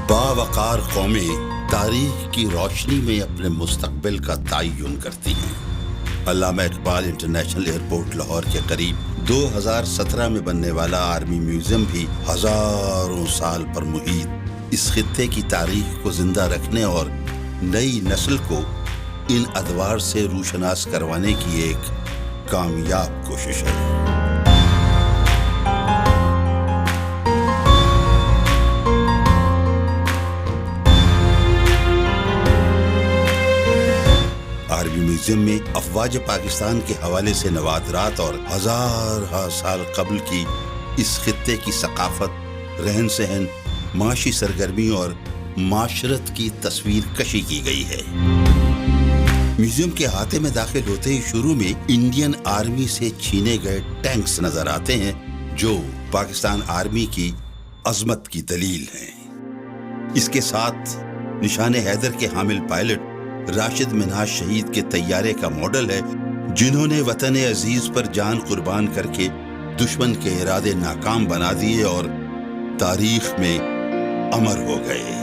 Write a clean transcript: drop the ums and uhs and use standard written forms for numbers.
باوقار قومیں تاریخ کی روشنی میں اپنے مستقبل کا تعین کرتی ہیں۔ علامہ اقبال انٹرنیشنل ایئرپورٹ لاہور کے قریب 2017 میں بننے والا آرمی میوزیم بھی ہزاروں سال پر محیط اس خطے کی تاریخ کو زندہ رکھنے اور نئی نسل کو ان ادوار سے روشناس کروانے کی ایک کامیاب کوشش ہے۔ آرمی میوزیم میں افواج پاکستان کے حوالے سے نوادرات اور ہزارہ سال قبل کی اس خطے کی ثقافت، رہن سہن، معاشی سرگرمی اور معاشرت کی تصویر کشی کی گئی ہے۔ میوزیم کے احاطے میں داخل ہوتے ہی شروع میں انڈین آرمی سے چھینے گئے ٹینکس نظر آتے ہیں جو پاکستان آرمی کی عظمت کی دلیل ہیں۔ اس کے ساتھ نشان حیدر کے حامل پائلٹ راشد منہاج شہید کے طیارے کا ماڈل ہے جنہوں نے وطن عزیز پر جان قربان کر کے دشمن کے ارادے ناکام بنا دیے اور تاریخ میں امر ہو گئے۔